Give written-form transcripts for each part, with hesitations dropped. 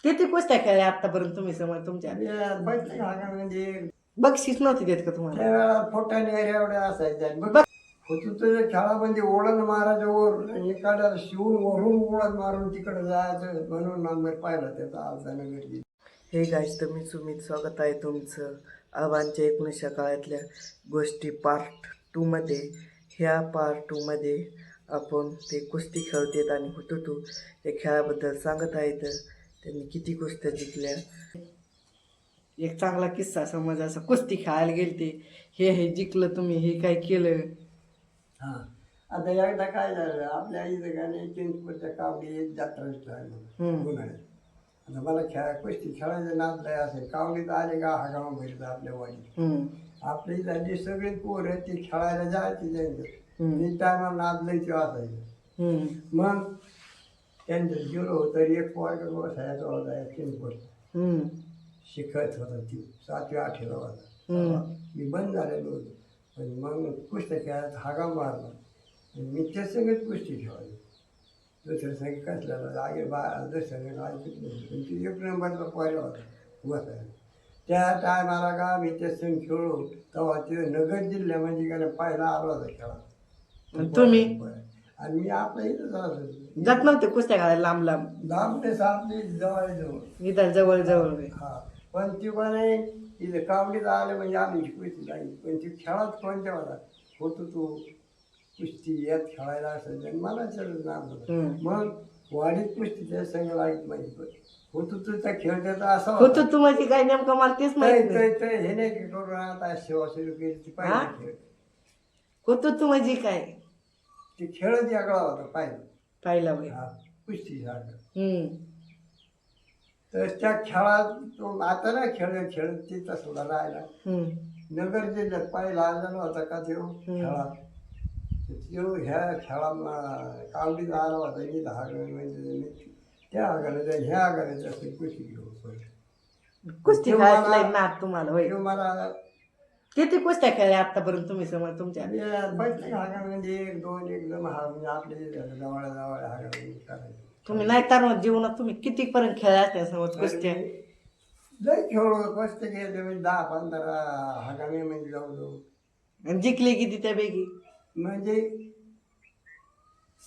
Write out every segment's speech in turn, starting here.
किती कुस्त्या खेळल्या आतापर्यंत तुम्ही समज तुमच्या बैठक म्हणजे बक्षीस नव्हती देत का तुम्हाला? त्यावेळेला फोटाने एवढ्या असायच्या बघ. होतो तुझ्या खेळामध्ये ओढण मारायच्यावर एखाद्याला शिवून वरून ओढण मारून तिकडे जायचं म्हणून नंबर पाहिला त्याचा आलता नगर. हे गाईज, तर मी सुमित, स्वागत आहे तुमचं आव्हानच्या 19 काळातल्या गोष्टी पार्ट 2मध्ये. ह्या पार्ट 2मध्ये आपण ते कुस्ती खेळतात आणि हुतुतू या खेळाबद्दल सांगत आहेत. त्यांनी किती कुस्त्या जिंकल्या. एक चांगला किस्सा समज, असं कुस्ती खेळायला गेलते, हे जिंकलं तुम्ही, हे काय केलं? हां, आता एकदा काय झालं, आपल्या इथं गाणे चिंचपूरच्या कावडी जत्रा आहे उन्हाळ्यात. आता मला कुस्ती खेळायचं नाद लय असेल. कावडीत आले का हा गाव भरतं आपल्या वाडीत. आपल्या इथं जे सगळे पोरं ते खेळायला जायचे त्यांचं टायमाला नाद लयचे असायचं. मग त्यांचं गेलो तर एक पोरगा बसायचा होता चिंचपूरचा, शिकत होता ती 7वी 8वीला होता. मी बंद झालेलो होतो, पण मग कुस्त्या खेळायत हागा मारला. मी त्या सगळेच कुस्ती खेळायचो. दुसऱ्या संघ कसल्याला आगे दुसऱ्या संघ ऐकत नाही, पण ती 1 नंबरचा पोऱ्या होता बसायला. त्या टायमाला का मी त्या संघ खेळलो तेव्हा ते नगर जिल्ह्या म्हणजे काय पहिला आला होता खेळा. तुम्ही आणि मी आपल्या इथं जात नव्हते कुस्त्या खेळायला लांब लांब? लांबटेच आपली जवळ इथं जवळ जवळ. हा, पण ती म्हणे इथं कावडीत आले म्हणजे आम्ही कुस्ती जाईल. पण ती खेळात कोणत्या होता होतो तू कुस्ती यात खेळायला असायचं मला नाम. मग वाडीत कुस्तीच्या संघ लागत माहिती होतो तुझा खेळ त्याचा असा होतो तू म्हणजे काय नेमकं मला तेच माहित नाही. हे नाही की करून आता सेवा सुरू केली ती पाहिजे खेळ. होतो तू म्हणजे काय? ते खेळच वेगळा होता पाहिला बाई. हा, कुस्ती सारखं. तर त्या खेळात तो आता ना खेळत ते तसला राहिला. नगर जिल्ह्यात पाहिला आलेला होता का तो खेळात. तो ह्या खेळा कावडीत आला होता मी 10 म्हणजे त्या आगाने ह्या आगाने जास्त कुस्ती घेऊ. कुस्ती खेळायला नाद तुम्हाला होय? मला किती कुस्त्या खेळल्या आतापर्यंत तुम्ही समज तुमच्या? बैठक हागामध्ये 1 2 एकदम हा म्हणजे आपले जवळ हागामध्ये करायचे. तुम्ही नाही तर जीवनात तुम्ही किती पर्यंत खेळल्या असत्या समज कुस्त्या? लय खेळलो कुस्त्या खेळते म्हणजे 10 15 हागामे म्हणजे जाऊ जिंकले किती त्यापैकी? म्हणजे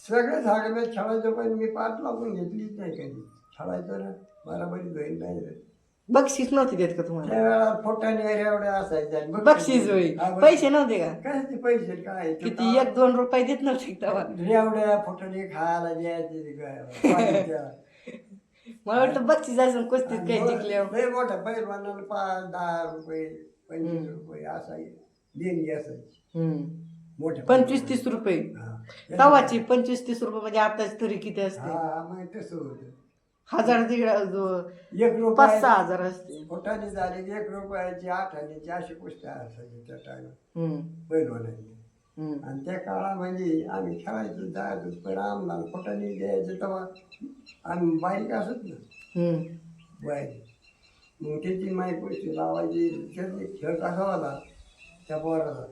सगळेच हागामे खेळायचं, पण मी पाठ लागून घेतलीच नाही कधी. खेळायचं ना बराबरी होईल नाही. बक्षीस नव्हती देत का तुम्हाला? त्यावेळेला फोटाने एवढ्या असायच्या. बक्षीस होय? पैसे नव्हते का? काय ते पैसे काय किती 1-2 रुपये देत नव्हते तेव्हा? एवढ्या फोटाने खायला द्यायचे काय. मला वाटतं बक्षीस असं कुस्तीत काही जिंकल्यावर. लय मोठ्या पैलवानाला 5 10 रुपये 25 रुपये असा देणगी असायची मोठ्या 25-30 रुपये तवाची. 25-30 रुपये म्हणजे आताच तरी किती असते? हा, मग तसं होतं. 1000 1 रुपया 5-6 हजार असते. फोटाने झाले 1 रुपयाची 8 आण्याची अशी कुस्त्या असायची त्या टायमात पैलवानाची. आणि त्या काळामध्ये आम्ही खेळायचो जायचो, पण आम्हाला फोटाने द्यायचं तेव्हा आम्ही बाईक असत ना बाईक. मग त्याची माहिती कुस्ती लावायची. त्याची खेळ कसा होता त्या पोराचा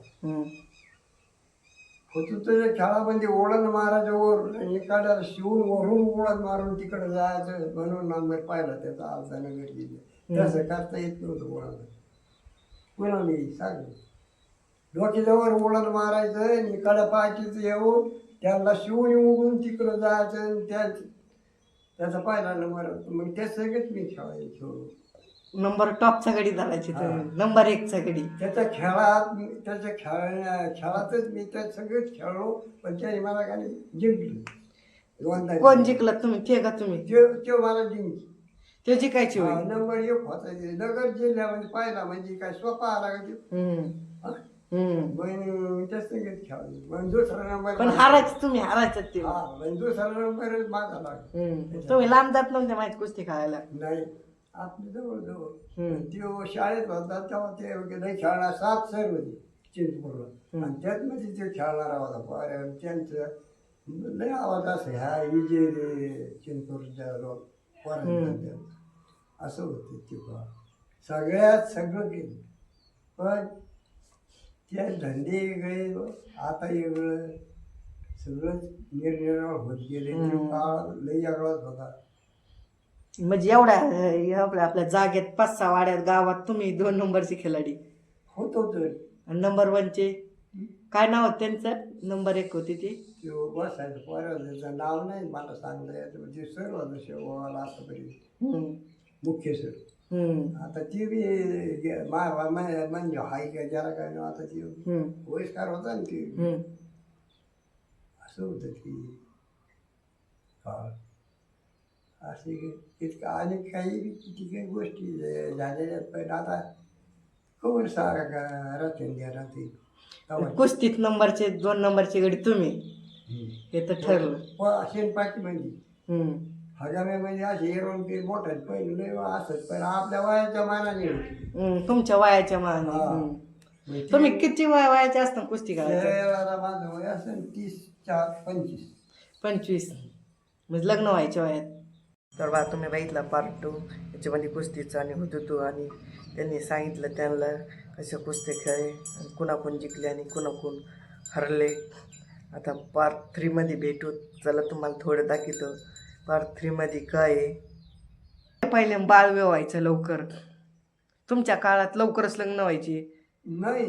होतो तुझ्या खेळामध्ये ओढण मारायच्यावर एखाद्याला शिवून वरून ओढण मारून तिकडे जायचं म्हणून नंबर पाहिला त्याचा आलता नगर जिल्ह्यात. तसं करता येत नव्हतं कोणाला. कोणाला सांग डोक्याजवळ ओढण मारायचं आणि इकडं पाठीचं येऊन त्याला शिवून उगून तिकडं जायचं आणि त्याचा पहिला नंबर. मग त्या सगळेच मी खेळायचो. नंबर टॉपचा गडी धरायची नंबर 1चा गडी. त्याच्या खेळातच मी त्या सगळेच खेळलो, पण त्याने मला काय जिंकलं. कोण जिंकलं तुम्ही? ते का तुम्ही? ते मला जिंकली. ते जिंकायची होय? नंबर 1 होता. नगर जिल्ह्यामध्ये पाहिला म्हणजे काय सोपा आला का त्या सगळेच खेळलो. मग दुसरा नंबर पण हारायचं तुम्ही, हारायचं ते. दुसरा नंबरच माझा लागला. तुम्ही लांब जात नव्हते माहिती कुस्ती खेळायला? नाही, आपली जवळ तो शाळेत होता तेव्हा ते नाही खेळणार 7 सर होते चिंचपूरला, आणि त्यात मध्ये ते खेळणारा होता पोऱ्या. त्यांचं लय आवाज असं ह्या विजय चिंचपूरच्या पोऱ्या असं होतं ते. सगळ्यात सगळं केलं, पण त्या धंदे वेगळे आता वेगळं सगळंच निरनिराळ होत गेले. काळ लई वेगळाच होता. म्हणजे एवढ्या आपल्या जागेत 5-6 वाड्यात गावात तुम्ही 2 नंबरचे खिलाडी. होतो तर आणि नंबर 1चे काय नाव होतं त्यांचं? नंबर 1 होती ती. किंवा बसायचं पोराचं त्याचं नाव नाही मला सांगता येतं म्हणजे सर होतं शेवगावाला आतापर्यंत हम्म. मुख्य सर. हम्म. आता ती बी म्हणजे हाय का जरा काय ना आता ती हम्म. वयस्कार होता ना ती हम्म. असं होतं की हा असे इतकं आणि काही किती काही गोष्टी झालेल्या आहेत पण आता कवर सारा राहते द्या राहते कुस्तीत नंबरचे 2 नंबरचे गडी तुम्ही, हे तर ठरलं. असेल पाठी म्हणजे हम्म. हगाम्यामध्ये असे एरवून ते मोठं पहिलं नाही असत पण आपल्या वयाच्या मानाने होती. तुमच्या वयाच्या मान. हा. म्हणजे तुम्ही किती वयाचे असता कुस्ती करायचं? त्यावेळेला माझं वय असेल 30-25. 25. म्हणजे लग्न व्हायच्या वयात. तर बा तुम्ही बघितला पार्ट 2 याच्यामध्ये कुस्तीचं आणि हुतुतू आणि त्यांनी सांगितलं त्यांना कशा कुस्ती खेळले आणि कुणाकून जिंकले आणि कुणाकून हरले. आता पार्ट 3मध्ये भेटू. चला तुम्हाला थोडं दाखवतो पार्ट 3मध्ये काय आहे. पहिले बाळविवाह व्हायचं लवकर. तुमच्या काळात लवकरच लग्न व्हायची. नाही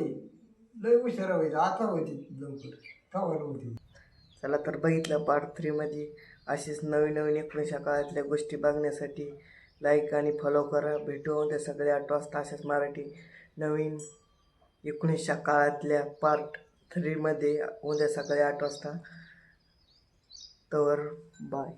लय उशिरा व्हायचं आता होती लवकर कवर होती. चला तर बघितलं पार्ट 3मध्ये अशीच नवीन नवीन 19च्या काळातल्या गोष्टी बघण्यासाठी लाईक आणि फॉलो करा. भेटू उद्या सगळे 8 वाजता अशाच मराठी नवीन 19च्या काळातल्या पार्ट 3मध्ये उद्या सकाळी 8 वाजता. तर बाय.